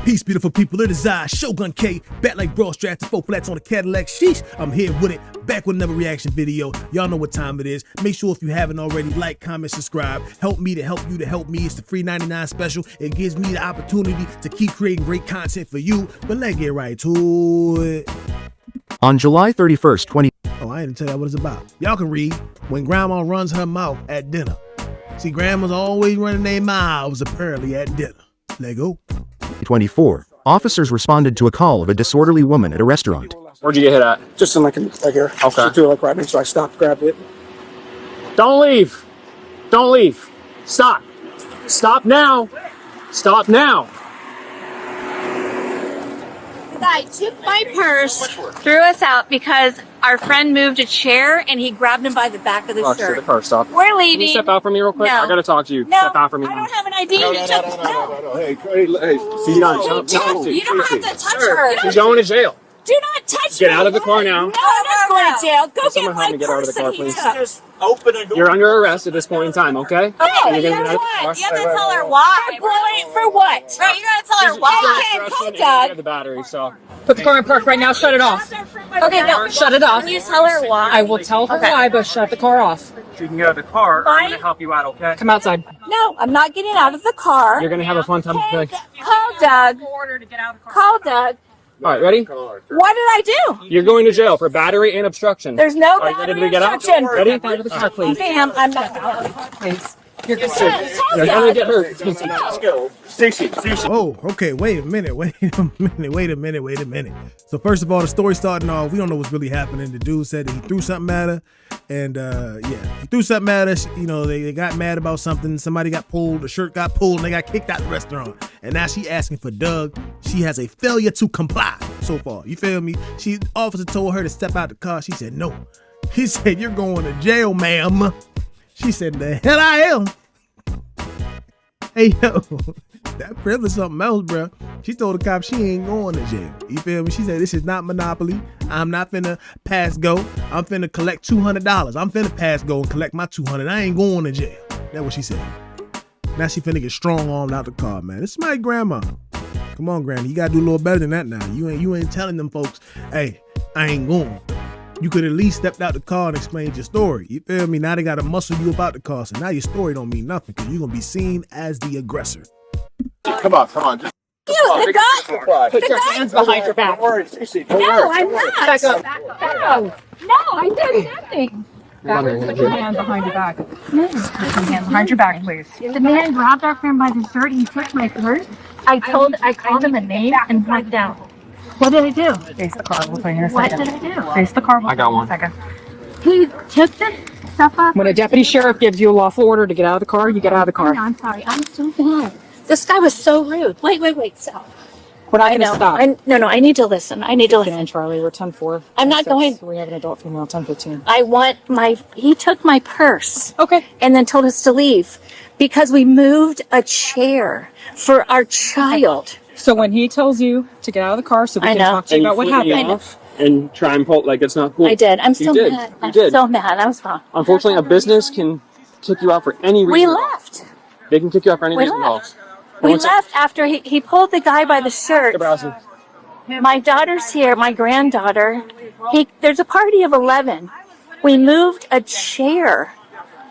Peace, beautiful people. It is I, Shogun K, back like Bro Straps, 4 flats on the Cadillac. Sheesh, I'm here with it, back with another reaction video. Y'all know what time it is. Make sure if you haven't already, like, comment, subscribe. Help me to help you to help me. It's the free 99 special. It gives me the opportunity to keep creating great content for you. But let's get right to it. On July 31st, Oh, I didn't tell you what it's about. Y'all can read. When grandma runs her mouth at dinner. See, grandmas always running their mouths apparently at dinner. Let go. 2024, officers responded to a call of a disorderly woman at a restaurant. Where'd you get hit at? Just in like right here. Okay. She threw like right next, so I stopped, grabbed it. Don't leave. Don't leave. Stop. Stop now. Stop now. The guy took my purse, threw us out because our friend moved a chair and he grabbed him by the back of the Oh, shit, shirt. the car stopped. We're Can leaving. you step out from me real quick? No. I gotta talk to you. No, Step out from me. I don't have an ID. No. You Hey, See, you don't You don't have to touch her. She's going to jail. Do not touch Get me. out of the car now. No, I'm not going to jail. Go Someone get help my me get out of the purse car, that he please. took. Just open the door. You're under arrest at this point in time, okay? Okay, You're you gonna know get out of the what? car. You have to tell her why. For what? Right, you gotta tell her why. She's Call under Doug. the battery, so. Put the car in park right now. Shut it off. Okay, no. Shut it off. Can you tell her why? I will tell her why, but shut the car off. You can get out of the car. Fine. I'm gonna help you out, okay? Come outside. No, I'm not getting out of the car. You're gonna have a fun time today. Call Doug. Call Doug. All right, ready? What did I do? You're going to jail for battery and obstruction. There's no Are you ready battery to get out? obstruction. Ready? Out of the car, please. Ma'am, I'm not. Please. You're gonna get hurt. Let's go. Stacy. Oh, okay, wait a minute. So first of all, the story starting off, we don't know what's really happening. The dude said that he threw something at her, and he threw something at her. You know, they got mad about something. Somebody got pulled, the shirt got pulled, and they got kicked out the restaurant. And now she asking for Doug. She has a failure to comply so far. You feel me? Officer told her to step out the car. She said no. He said, "You're going to jail, ma'am." She said, "The hell I am." Hey, yo, that privilege something else, bro. She told the cop she ain't going to jail. You feel me? She said, "This is not Monopoly. I'm not finna pass go. I'm finna collect $200. I'm finna pass go and collect my $200. I ain't going to jail." That's what she said. Now she finna get strong armed out the car, man. This is my grandma. Come on, granny. You gotta do a little better than that now. You ain't telling them folks, "Hey, I ain't going." You could at least stepped out the car and explained your story. You feel me? Now they got to muscle you about the car. So now your story don't mean nothing because you're going to be seen as the aggressor. Come on. Just The guy. Put your hands behind your back. don't worry, Stacy. No, I'm not. Back up. No, I did nothing. Put your hand behind your back. Put your hand behind your back, please. The man grabbed our friend by the shirt. He took my purse. I called him a name and blacked out. What did I do? Face the car. We'll play in a What second. did I do? Face the car. I got one. Second. He took the stuff off. When a deputy sheriff gives you a lawful order to get out of the car, you get out of the car. No, I'm sorry. I'm so bad. This guy was so rude. Wait. Stop. We're not I going to know. stop. No, I need to listen. I need to listen. And Charlie, we're 10-4. I'm not going- We have an adult female, 10-15. I want he took my purse Okay. and then told us to leave because we moved a chair for our child. So when he tells you to get out of the car so we I can know. talk to you about what happened. Off and try and pull like it's not cool. I did. I'm You so did. mad. You I'm did. so mad. I was wrong. Unfortunately, a business can kick you out for any reason. We at all. left. They can kick you out for any We reason at all. left. We left after he pulled the guy by the shirt. Browser. My daughter's here, my granddaughter. There's a party of 11. We moved a chair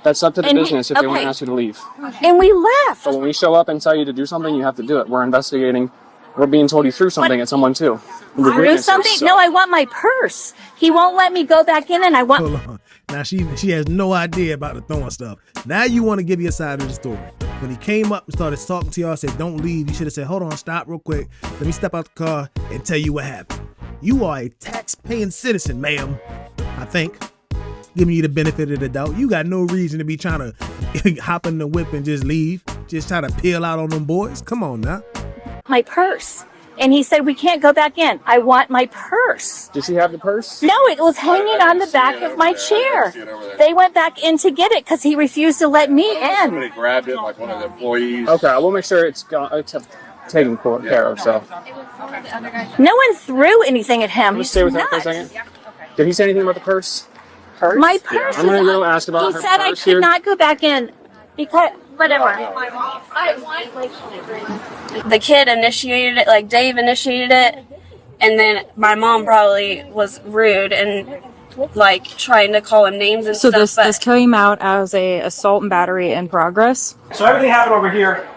That's up to the And- business if they want okay. to ask you to leave. and we left. But when we show up and tell you to do something, you have to do it. We're investigating. We're being told you threw something at someone too. We're Threw witnesses, something? so- No, I want my purse. He won't let me go back in and I want Hold on. Now she has no idea about the throwing stuff. Now you want to give your side of the story. When he came up and started talking to y'all, said, "Don't leave," you should have said, "Hold on, stop real quick. Let me step out the car and tell you what happened." You are a tax-paying citizen, ma'am. I think. Giving you the benefit of the doubt. You got no reason to be trying to hop in the whip and just leave. Just try to peel out on them boys. Come on now. my purse. And he said, we can't go back in. I want my purse. Did she have the purse? No, it was hanging on the back of my chair. They went back in to get it because he refused to let me in. Somebody grabbed it, like one of the employees. Okay, we'll make sure it's taken care of. So No one threw anything at him. just He's stay with her for a nuts. second. Did he say anything about the purse? My purse. I'm gonna was go on- ask about He her said I purse could here. not go back in because whatever. The kid initiated it, like Dave initiated it, and then my mom probably was rude and like trying to call him names and So stuff. this came out as a assault and battery in progress. So everything happened over here.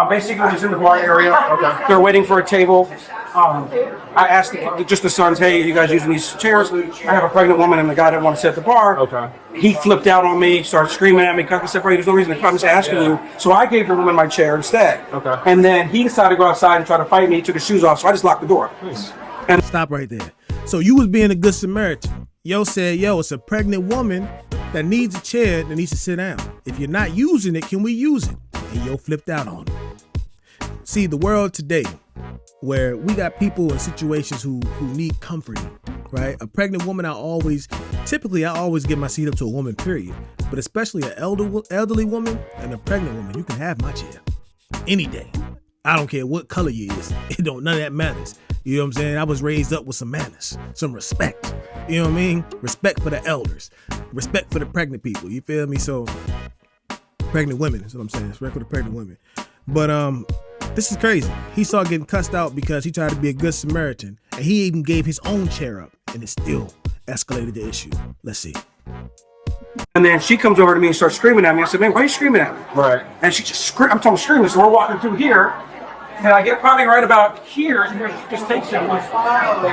Basically, it was in the bar area. Okay. They're waiting for a table. I asked just the sons, hey, you guys using these chairs? I have a pregnant woman and the guy didn't want to sit at the bar. Okay. He flipped out on me, started screaming at me. I said, there's no reason to come. I'm just asking you. So I gave the woman my chair instead. Okay. And then he decided to go outside and try to fight me. He took his shoes off, so I just locked the door. Nice. And Stop right there. So you was being a good Samaritan. Yo said, yo, it's a pregnant woman that needs a chair that needs to sit down. If you're not using it, can we use it? And yo flipped out on him. See, the world today, where we got people in situations who need comforting, right? A pregnant woman, I always give my seat up to a woman, period. But especially an elderly woman and a pregnant woman, you can have my chair any day. I don't care what color you is. None of that matters. You know what I'm saying? I was raised up with some manners, some respect. You know what I mean? Respect for the elders. Respect for the pregnant people. You feel me? So, pregnant women is what I'm saying. Respect for the pregnant women. But, this is crazy. He saw getting cussed out because he tried to be a good Samaritan. And he even gave his own chair up. And it still escalated the issue. Let's see. And then she comes over to me and starts screaming at me. I said, man, why are you screaming at me? Right. And she just I'm talking screaming. So we're walking through here. And I get probably right about here. And she just takes it.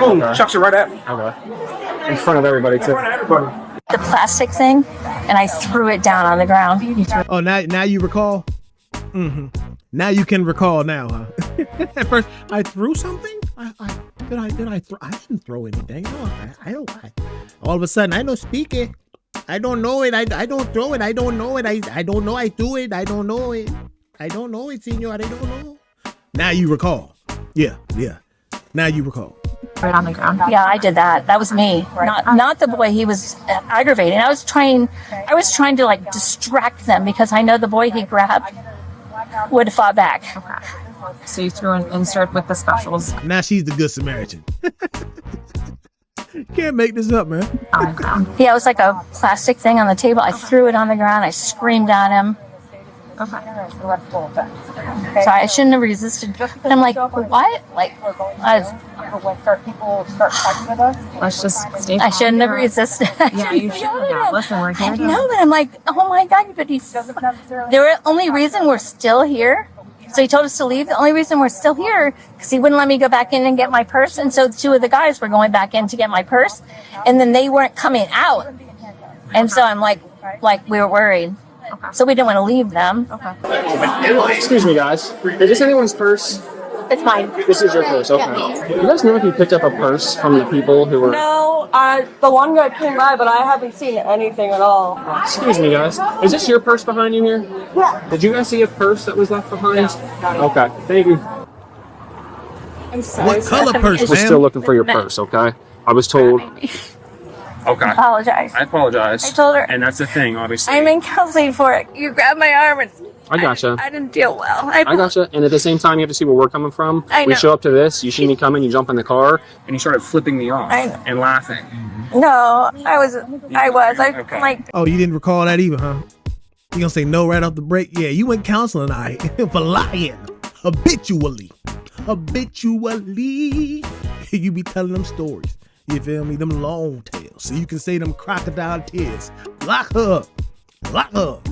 Boom, chucks it right at me. Okay. In front of everybody, In too. front of everybody. The plastic thing, and I threw it down on the ground. Oh, now you recall? Mm-hmm. Now you can recall now, huh? At first, I threw something? I didn't throw anything. No, I don't. All of a sudden, I don't speak it. I don't know it. I don't throw it. I don't know it. I don't know I do it. I don't know it. I don't know it, senor. I don't know. Now you recall. Yeah. Now you recall. Right on the ground. Yeah, I did that. That was me. Not the boy. He was aggravating. I was trying to like distract them because I know the boy he grabbed would have fought back. Okay. So you threw an insert with the specials. Now she's the good Samaritan. Can't make this up, man. On the ground. Yeah, it was like a plastic thing on the table. I threw it on the ground. I screamed at him. Okay. So I shouldn't have resisted. But I'm like, what? Like, Let's just stay. I shouldn't have resisted. Yeah, you should have. Listen, we're here. I know, but I'm like, oh my God, but he's. The only reason we're still here. So he told us to leave. The only reason we're still here because he wouldn't let me go back in and get my purse. And so two of the guys were going back in to get my purse, and then they weren't coming out. And so I'm like we were worried. So we didn't want to leave them. Excuse me, guys. Is this anyone's purse? It's mine. This is your purse, okay. You guys know if you picked up a purse from the people who were... No, the one guy came by, but I haven't seen anything at all. Excuse me, guys. Is this your purse behind you here? Yeah. Did you guys see a purse that was left behind? Okay, thank you. I'm sorry. What color purse, We're man? still looking for your purse, okay? I was told... Okay. Apologize. I apologize. I told her. And that's the thing, obviously. I'm in counseling for it. You grabbed my arm and I gotcha. I didn't feel well. I gotcha. And at the same time, you have to see where we're coming from. I We know. show up to this, you see me coming, you jump in the car, and you started flipping me off I know. and laughing. No, I was. Okay. Like, Oh, you didn't recall that either, huh? You gonna say no right off the break? Yeah, you went counseling, for lying. Habitually. You be telling them stories. You feel me? Them long tales. So you can say them crocodile tears. Lock her up. Lock her up.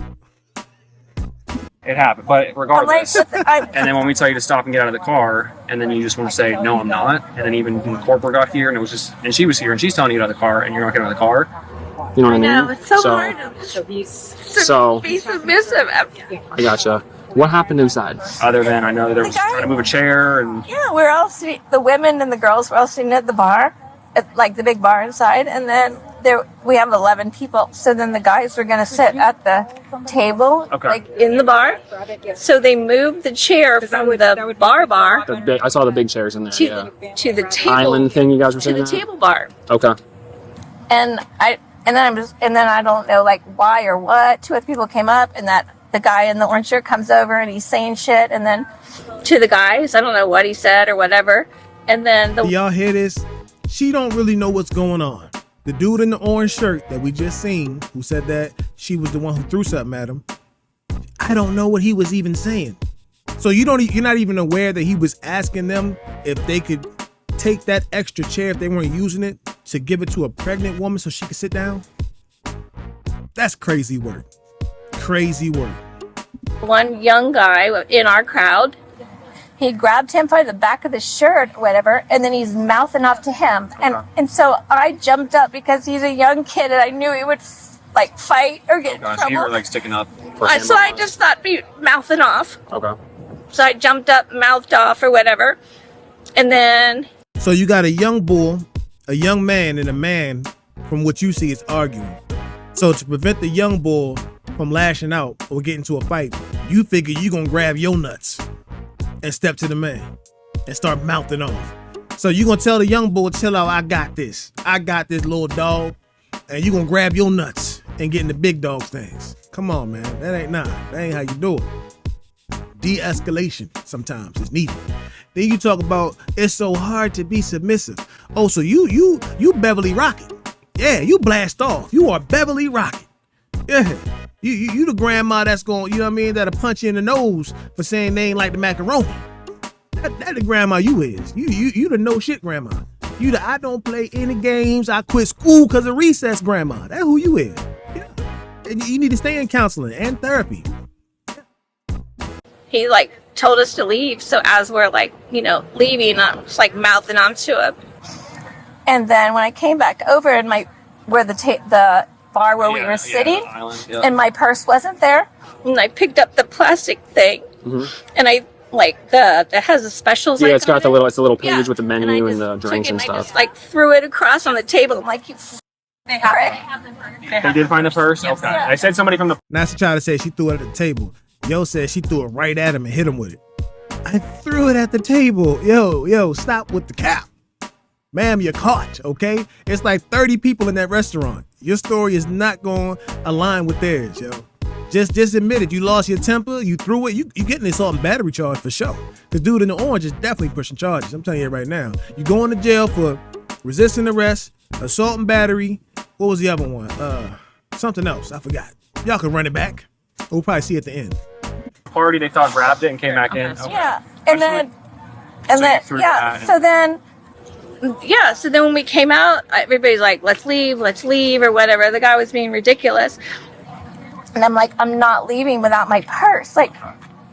It happened, but regardless. and And then when we tell you to stop and get out of the car, and then you just want to say, no, I'm not. And then even when Corporal got here, and it was just, and she was here, and she's telling you to get out of the car, and you're not getting out of the car. You know what I mean? no, it's so hard to be submissive. I gotcha. What happened inside? Other than I know there was trying to move a chair, and Yeah, we're all sitting. The women and the girls were all sitting at the bar, at like the big bar inside, and then we have 11 people. So then the guys were going to sit at the table, Okay. like in the bar. So they moved the chair from the bar I saw the big chairs in there. to Yeah. to the table Island thing you guys were to saying. the that? table bar. Okay. And then I don't know like why or what. Two other people came up, and that the guy in the orange shirt comes over and he's saying shit, and then to the guys, I don't know what he said or whatever. And then Do y'all hear this? She don't really know what's going on. The dude in the orange shirt that we just seen, who said that she was the one who threw something at him, I don't know what he was even saying. So you're not even aware that he was asking them if they could take that extra chair if they weren't using it to give it to a pregnant woman so she could sit down? That's crazy work. Crazy work. One young guy in our crowd, he grabbed him by the back of the shirt or whatever, and then he's mouthing off to him. And so I jumped up because he's a young kid and I knew he would like fight or get in trouble. You were like sticking up. So I just thought be mouthing off. Okay. So I jumped up, mouthed off or whatever. And then... So you got a young bull, a young man, and a man, from what you see, is arguing. So to prevent the young bull from lashing out or getting into a fight, you figure you're going to grab your nuts and step to the man and start mouthing off. So you're going to tell the young bull, chill out, I got this, little dog. And you're going to grab your nuts and get in the big dog's things. Come on, man. That ain't how you do it. De-escalation sometimes is needed. Then you talk about it's so hard to be submissive. Oh, so you Beverly Rocket. Yeah, you blast off. You are Beverly Rocket. Yeah. You the grandma that's going, you know what I mean, that'll punch you in the nose for saying they ain't like the macaroni. That the grandma you is. You the no shit grandma. You the I don't play any games, I quit school because of recess grandma. That's who you is. Yeah. And you need to stay in counseling and therapy. He like told us to leave. So as we're like, leaving, I'm just like mouthing onto him. And then when I came back over in where the bar where we were sitting, and my purse wasn't there, and I picked up the plastic thing, and I that has the specials. Yeah, it's got the little page Yeah. with the menu and the drinks and I stuff. just like threw it across on the table. I'm like, you prick. They did find the purse? Okay. I said somebody from the... Now she tried to say she threw it at the table. Yo said she threw it right at him and hit him with it. I threw it at the table. Yo, stop with the cap. Ma'am, you're caught, okay? It's like 30 people in that restaurant. Your story is not going to align with theirs, yo. Just admit it. You lost your temper. You threw it. You getting an assault and battery charge for sure. Because dude in the orange is definitely pushing charges. I'm telling you right now. You going to jail for resisting arrest, assault and battery. What was the other one? Something else. I forgot. Y'all can run it back. We'll probably see at the end. Party, they thought grabbed it and came back in. Okay. Yeah, So then when we came out, everybody's like, let's leave, or whatever. The guy was being ridiculous. And I'm like, I'm not leaving without my purse. So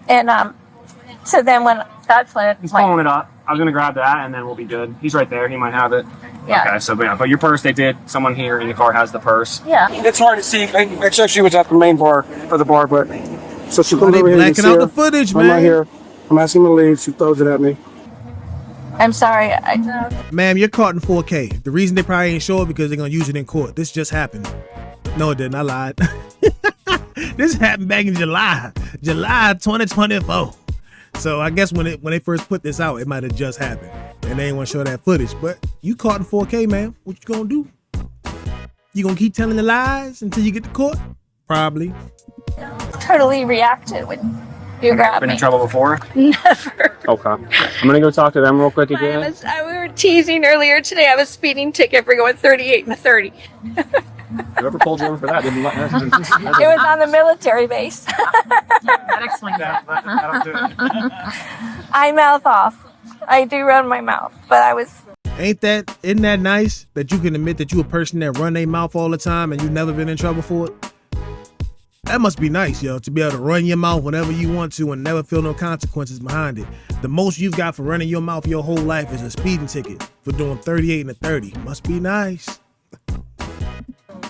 then that's when He's pulling it up. I was going to grab that and then we'll be good. He's right there. He might have it. Yeah. Okay, so but your purse, someone here in the car has the purse. Yeah. It's hard to see. Actually, she was at the main bar of the bar, but so she comes They over here. blacking out the footage, man. I'm right here. I'm asking her to leave. She throws it at me. I'm sorry. Ma'am, you're caught in 4K. The reason they probably ain't sure because they're going to use it in court. This just happened. No, it didn't. I lied. This happened back in July 2024. So I guess when they first put this out, it might have just happened. And they ain't want to show that footage. But you caught in 4K, man. What you going to do? You going to keep telling the lies until you get to court? Probably. Totally reacted when you grabbed Been me. in trouble before? Never. Okay. I'm going to go talk to them real quick again. We were teasing earlier today. I have a speeding ticket for going 38 and a 30. Whoever pulled you over for that didn't let It was on the military base. That explains that. I mouth off. I do run my mouth, but I was... Isn't that nice that you can admit that you a person that run their mouth all the time and you never been in trouble for it? That must be nice, yo, to be able to run your mouth whenever you want to and never feel no consequences behind it. The most you've got for running your mouth your whole life is a speeding ticket for doing 38 and a 30. Must be nice.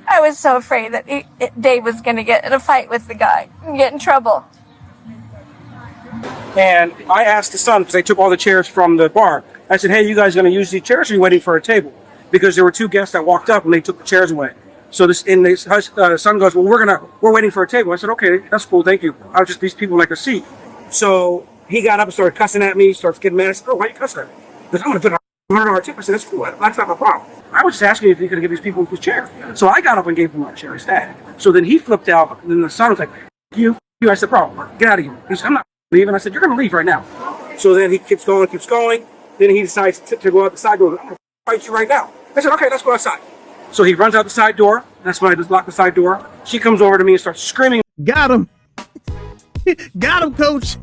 I was so afraid that Dave was going to get in a fight with the guy and get in trouble. And I asked the son, because they took all the chairs from the bar. I said, hey, you guys going to use these chairs or are you waiting for a table? Because there were two guests that walked up and they took the chairs away. So the son goes, well, we're waiting for a table. I said, okay, that's cool, thank you. These people like a seat. So he got up and started cussing at me, starts getting mad. I said, oh, why are you cussing at me? Because I'm going to put a $100 tip. I said, that's cool, that's not my problem. I was just asking if you could give these people his chair. So I got up and gave him my chair instead. So then he flipped out, and then the son was like, you. I said, bro, get out of here. He said, I'm not leaving. I said, you're going to leave right now. So then he keeps going. Then he decides to go out the side door. I'm going to fight you right now. I said, okay, let's go outside. So he runs out the side door. That's when I just locked the side door. She comes over to me and starts screaming. Got him. Got him, coach.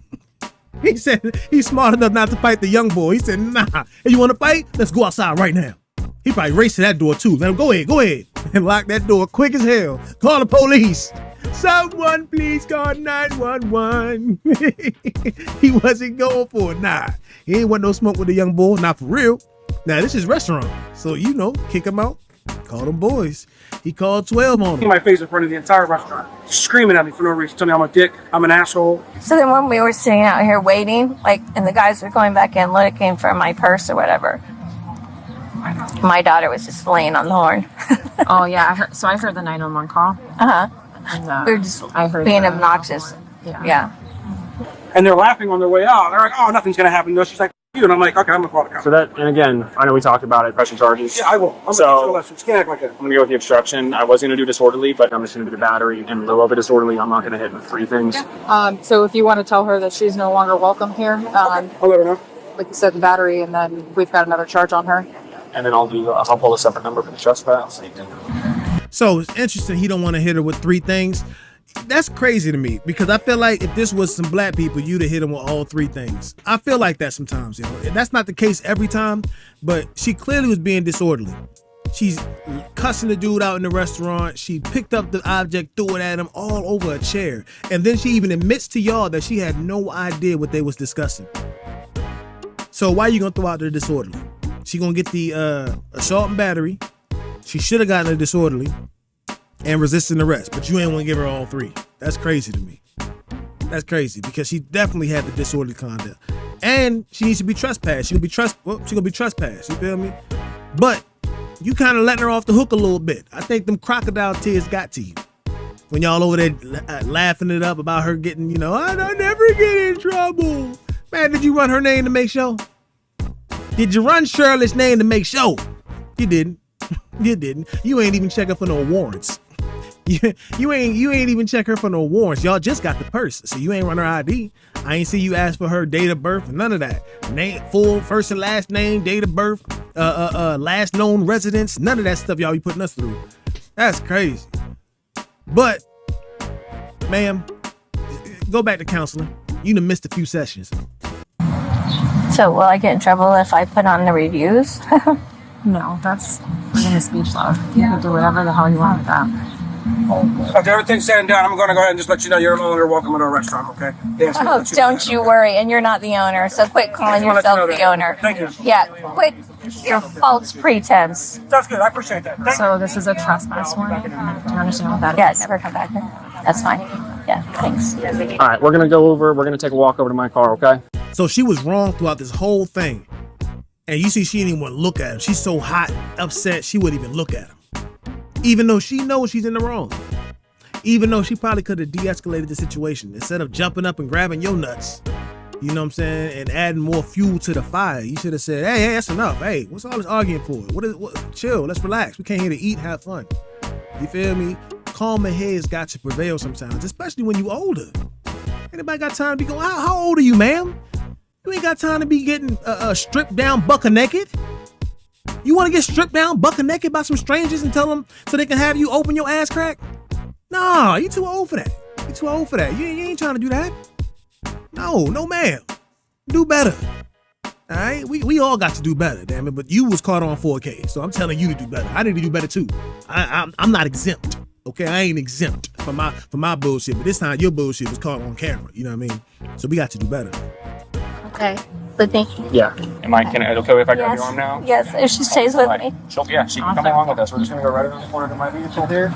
He said he's smart enough not to fight the young boy. He said, nah. Hey, you want to fight? Let's go outside right now. He probably raced to that door too. Let him go ahead. And lock that door quick as hell. Call the police. Someone please call 911. He wasn't going for it. Nah, he ain't want no smoke with the young boy. Not for real. Now, this is restaurant. So, kick him out. Call them boys. He called 12 on him. My face in front of the entire restaurant, screaming at me for no reason, telling me I'm a dick, I'm an asshole. So then when we were sitting out here waiting, and the guys were going back in looking for my purse or whatever, my daughter was just laying on the horn. Oh yeah, I heard the 911 call. And, we were just I heard being that. obnoxious. Yeah. And they're laughing on their way out. They're like, oh, nothing's going to happen. No, she's like, you. And I'm like, okay, I'm going to call the cops. So that, and again, I know we talked about it, pressing charges. Yeah, I will. I'm So- going to you can't act like that. I'm going to go with the obstruction. I was going to do disorderly, but I'm just going to do the battery. And in lieu of a disorderly, I'm not going to hit the three things. So if you want to tell her that she's no longer welcome here, I'll let her know. like you said, the battery, and then we've got another charge on her. And then I'll pull a separate number for the trespass. So it's interesting he don't want to hit her with three things. That's crazy to me because I feel like if this was some black people, you'd have hit them with all three things. I feel like that sometimes, That's not the case every time, but she clearly was being disorderly. She's cussing the dude out in the restaurant. She picked up the object, threw it at him all over a chair. And then she even admits to y'all that she had no idea what they was discussing. So why you gonna throw out the disorderly? She gonna get the assault and battery. She should have gotten a disorderly and resisting arrest, but you ain't want to give her all three. That's crazy to me. That's crazy because she definitely had the disorderly conduct, and she needs to be trespassed. She gonna be trespassed. You feel me? But you kind of letting her off the hook a little bit. I think them crocodile tears got to you when y'all over there laughing it up about her getting, I don't never get in trouble. Man, did you run her name to make sure? Did you run Shirley's name to make sure? You didn't. You didn't. You ain't even check her for no warrants. You ain't even check her for no warrants. Y'all just got the purse, so you ain't run her ID. I ain't see you ask for her date of birth, none of that. Name, full first and last name, date of birth, last known residence, none of that stuff y'all be putting us through. That's crazy. But, ma'am, go back to counseling. You done missed a few sessions. So will I get in trouble if I put on the reviews? No, that's in a speech law. You can do whatever the hell you want with that. After everything's said and done, I'm going to go ahead and just let you know you're no longer welcome at our restaurant, okay? Oh, don't you worry, and you're not the owner, so quit calling yourself the owner. Thank you. Yeah, quit your false pretense. That's good. I appreciate that. So this is a trespass warrant. Do you understand what that Yeah, is? never come back here. That's fine. Yeah, thanks. All right, we're going to take a walk over to my car, okay? So she was wrong throughout this whole thing. And you see, she didn't even want to look at him. She's so hot, upset, she wouldn't even look at him. Even though she knows she's in the wrong. Even though she probably could have de-escalated the situation. Instead of jumping up and grabbing your nuts, you know what I'm saying, and adding more fuel to the fire, you should have said, hey, that's enough. Hey, what's all this arguing for? Chill, let's relax. We came here to eat, have fun. You feel me? Calmer heads got to prevail sometimes, especially when you older. Anybody got time to be going, how old are you, ma'am? You ain't got time to be getting stripped down buck naked. You want to get stripped down buck naked by some strangers and tell them so they can have you open your ass crack? Nah, you too old for that. You too old for that. You ain't trying to do that. No, ma'am. Do better. All right? We all got to do better, damn it. But you was caught on 4K, so I'm telling you to do better. I need to do better too. I'm not exempt. Okay, I ain't exempt from my bullshit, but this time your bullshit was caught on camera. You know what I mean? So we got to do better. Okay, but thank you. Yeah. Can it okay if I grab your arm now? Yes, if she stays with me. She can come along with us. We're just going to go right around the corner to my vehicle here.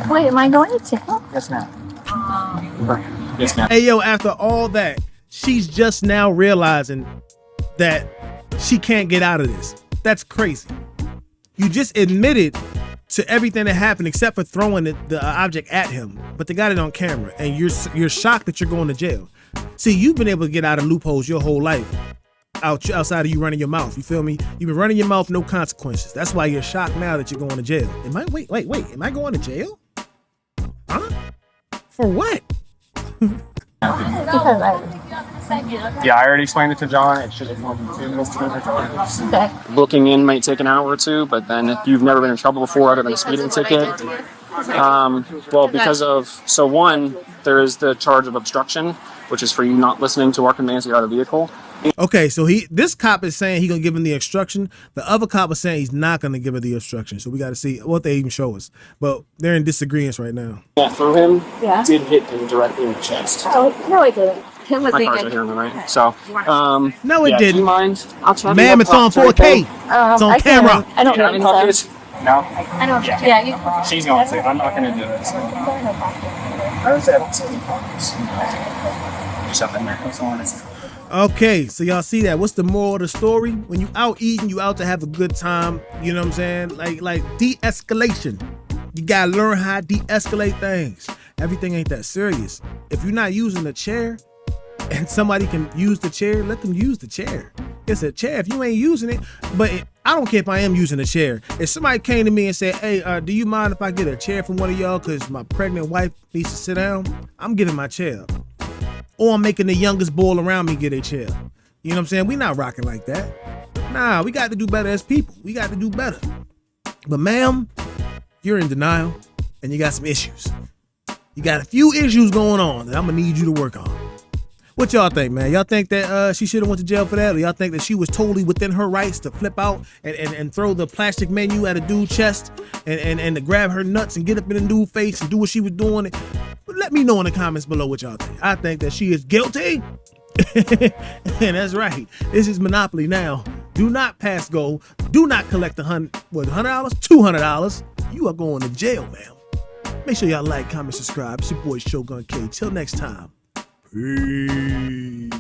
Wait, am I going to? Yes, ma'am. Yes, ma'am. Hey, yo, after all that, she's just now realizing that she can't get out of this. That's crazy. You just admitted to everything that happened except for throwing the object at him, but they got it on camera, and you're shocked that you're going to jail. See, you've been able to get out of loopholes your whole life outside of you running your mouth. You feel me? You've been running your mouth, no consequences. That's why you're shocked now that you're going to jail. Wait. Am I going to jail? Huh? For what? Yeah, I already explained it to John. It should have been 2 misdemeanors. Okay. Booking in might take an hour or two, but then if you've never been in trouble before other than a speeding ticket, Well, because of, so one, there is the charge of obstruction, which is for you not listening to our commands to get out of the vehicle. Okay, so this cop is saying he gonna give him the obstruction. The other cop is saying he's not gonna give her the obstruction. So we got to see what they even show us. But they're in disagreement right now. Yeah, through him, Yeah. did hit him directly in the chest. Oh, no, I didn't. Him was My car's right thinking. here on the right. So, No, it yeah, do you didn't. mind? I'll try. Ma'am, it's on 4K. It's on I camera. can. I don't Do you have any think so. pockets? No? I don't. Yeah. She's going to. I'm not going to do this. Something there. Okay, so y'all see that? What's the moral of the story? When you out eating, you out to have a good time. You know what I'm saying? Like de-escalation. You gotta learn how to de-escalate things. Everything ain't that serious. If you're not using the chair and somebody can use the chair, let them use the chair. It's a chair. If you ain't using it, I don't care if I am using a chair. If somebody came to me and said, hey, do you mind if I get a chair from one of y'all because my pregnant wife needs to sit down? I'm giving my chair up. Or I'm making the youngest boy around me get a chair. You know what I'm saying? We not rocking like that. Nah, we got to do better as people. We got to do better. But ma'am, you're in denial and you got some issues. You got a few issues going on that I'm gonna need you to work on. What y'all think, man? Y'all think that she should have went to jail for that? Or y'all think that she was totally within her rights to flip out and throw the plastic menu at a dude's chest and to grab her nuts and get up in a dude's face and do what she was doing? Let me know in the comments below what y'all think. I think that she is guilty. And that's right. This is Monopoly now. Do not pass go. Do not collect $100, $200. You are going to jail, man. Make sure y'all like, comment, subscribe. It's your boy Shogun K. Till next time. Peace.